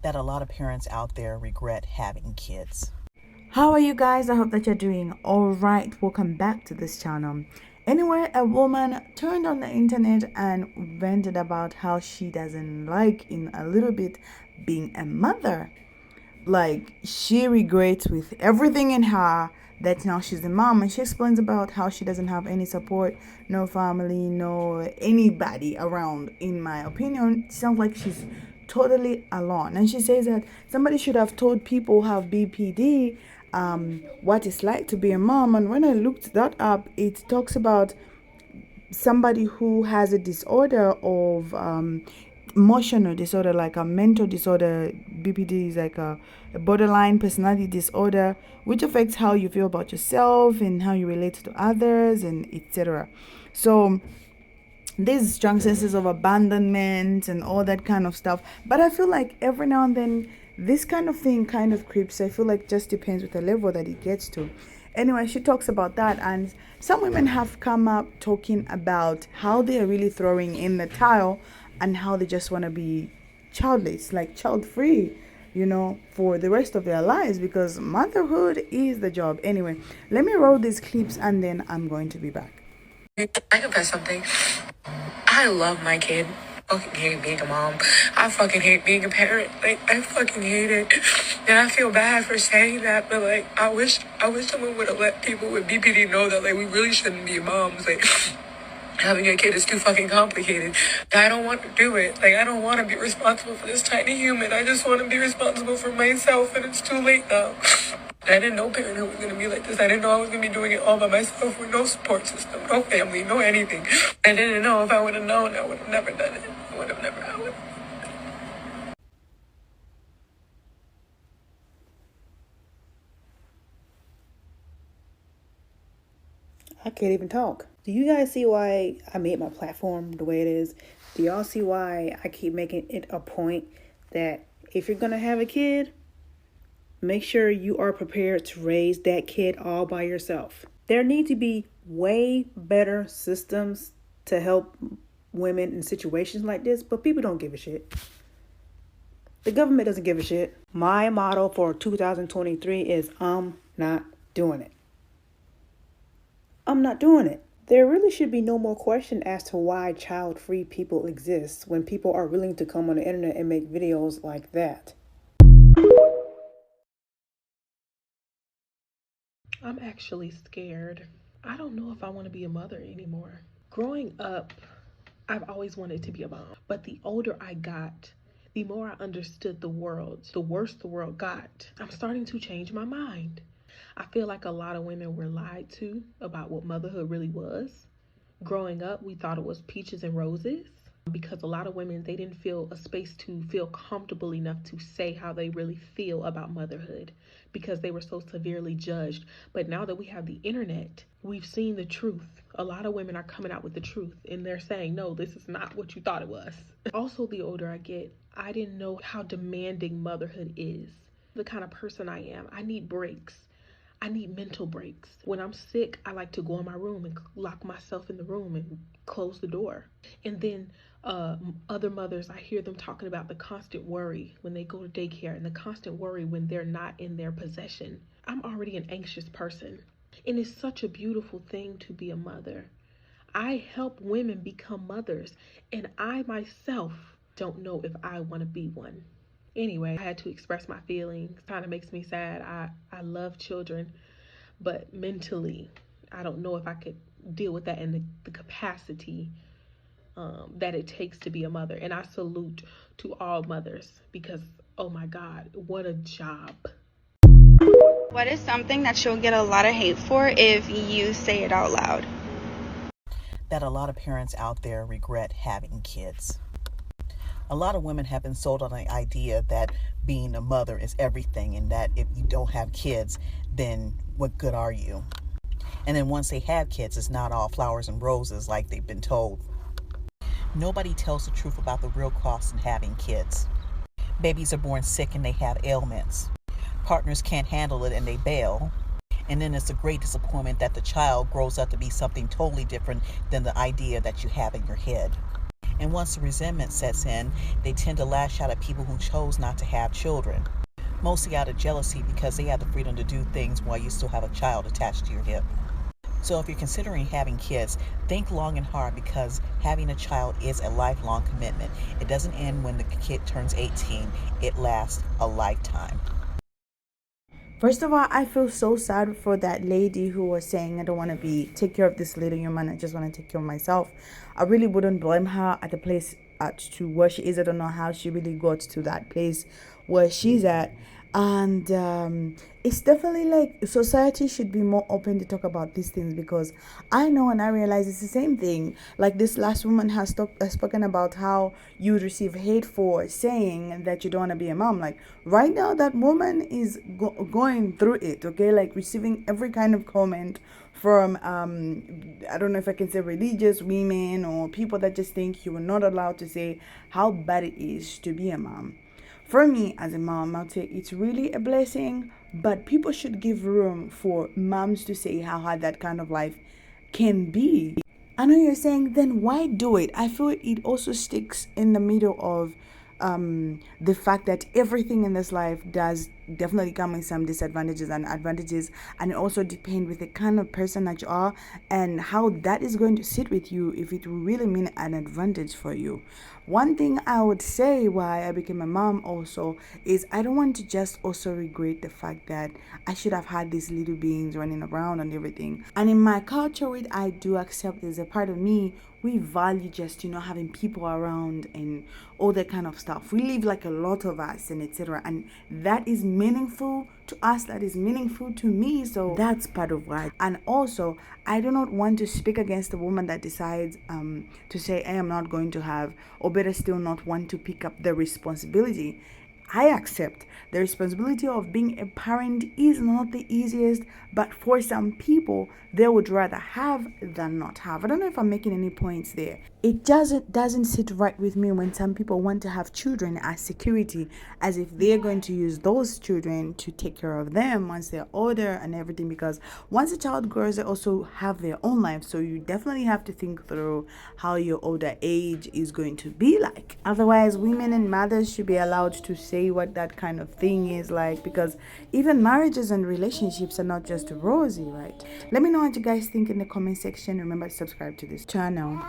that a lot of parents out there regret having kids. How are you guys? I hope that you're doing all right. Welcome back to this channel. Anyway, a woman turned on the internet and vented about how she doesn't like, in a little bit, being a mother. Like, she regrets with everything in her that now she's a mom, and she explains about how she doesn't have any support, no family, no anybody around. In my opinion, it sounds like she's totally alone, and she says that somebody should have told people who have BPD what it's like to be a mom. And when I looked that up, it talks about somebody who has a disorder of emotional disorder, like a mental disorder. BPD is like a borderline personality disorder, which affects how you feel about yourself and how you relate to others, and etc. So these strong senses of abandonment and all that kind of stuff. But I feel like every now and then this kind of thing kind of creeps. I feel like just depends with the level that it gets to. Anyway, she talks about that, and some women have come up talking about how they are really throwing in the towel and how they just want to be childless, like child free, for the rest of their lives, because motherhood is the job. Anyway, let me roll these clips and then I'm going to be back. I confess something. I love my kid. I fucking hate being a mom. I fucking hate being a parent. Like, I fucking hate it. And I feel bad for saying that, but like, I wish someone would have let people with BPD know that like we really shouldn't be moms. Like, having a kid is too fucking complicated. I don't want to do it. Like, I don't want to be responsible for this tiny human. I just want to be responsible for myself, and it's too late now. I didn't know parenthood was going to be like this. I didn't know I was going to be doing it all by myself with no support system, no family, no anything. I didn't know. If I would have known, I would have never done it. I would. I can't even talk. Do you guys see why I made my platform the way it is? Do y'all see why I keep making it a point that if you're going to have a kid, make sure you are prepared to raise that kid all by yourself? There need to be way better systems to help women in situations like this, but people don't give a shit. The government doesn't give a shit. My motto for 2023 is I'm not doing it. I'm not doing it. There really should be no more question as to why child-free people exist when people are willing to come on the internet and make videos like that. I'm actually scared. I don't know if I want to be a mother anymore. Growing up, I've always wanted to be a mom, but the older I got, the more I understood the world, the worse the world got. I'm starting to change my mind. I feel like a lot of women were lied to about what motherhood really was. Growing up, we thought it was peaches and roses because a lot of women, they didn't feel a space to feel comfortable enough to say how they really feel about motherhood because they were so severely judged. But now that we have the internet, we've seen the truth. A lot of women are coming out with the truth and they're saying, no, this is not what you thought it was. Also, the older I get, I didn't know how demanding motherhood is. The kind of person I am, I need breaks. I need mental breaks. When I'm sick, I like to go in my room and lock myself in the room and close the door. And then other mothers, I hear them talking about the constant worry when they go to daycare and the constant worry when they're not in their possession. I'm already an anxious person. And it's such a beautiful thing to be a mother. I help women become mothers, and I myself don't know if I want to be one. Anyway, I had to express my feelings. Kind of makes me sad. I love children, but mentally, I don't know if I could deal with that in the capacity that it takes to be a mother. And I salute to all mothers because, oh my God, what a job. What is something that you'll get a lot of hate for if you say it out loud? That a lot of parents out there regret having kids. A lot of women have been sold on the idea that being a mother is everything and that if you don't have kids, then what good are you? And then once they have kids, it's not all flowers and roses like they've been told. Nobody tells the truth about the real costs in having kids. Babies are born sick and they have ailments. Partners can't handle it and they bail. And then it's a great disappointment that the child grows up to be something totally different than the idea that you have in your head. And once the resentment sets in, they tend to lash out at people who chose not to have children, mostly out of jealousy because they have the freedom to do things while you still have a child attached to your hip. So if you're considering having kids, think long and hard, because having a child is a lifelong commitment. It doesn't end when the kid turns 18. It lasts a lifetime. First of all, I feel so sad for that lady who was saying, I don't want to take care of this little human, I just want to take care of myself. I really wouldn't blame her at the place to where she is. I don't know how she really got to that place where she's at. And it's definitely like society should be more open to talk about these things, because I know and I realize it's the same thing. Like this last woman has spoken about how you would receive hate for saying that you don't want to be a mom. Like right now, that woman is going through it, okay? Like receiving every kind of comment from I don't know if I can say religious women or people that just think you are not allowed to say how bad it is to be a mom. For me as a mom, I'll say it's really a blessing, but people should give room for moms to say how hard that kind of life can be. I know you're saying, then why do it? I feel it also sticks in the middle of the fact that everything in this life does definitely come with some disadvantages and advantages, and it also depends with the kind of person that you are and how that is going to sit with you, if it will really mean an advantage for you. One thing I would say why I became a mom also is I don't want to just also regret the fact that I should have had these little beings running around and everything. And in my culture, which I do accept as a part of me, we value just having people around and all that kind of stuff. We live like a lot of us and etc. And that is meaningful to us, that is meaningful to me. So that's part of why. And also, I do not want to speak against a woman that decides to say I am not going to have, or better still, not want to pick up the responsibility. I accept the responsibility of being a parent is not the easiest, but for some people, they would rather have than not have. I don't know if I'm making any points there. It doesn't sit right with me when some people want to have children as security, as if they're going to use those children to take care of them once they're older and everything, because once a child grows, they also have their own life. So you definitely have to think through how your older age is going to be like. Otherwise, women and mothers should be allowed to say what that kind of thing is like, because even marriages and relationships are not just rosy, right? Let me know what you guys think in the comment section. Remember to subscribe to this channel.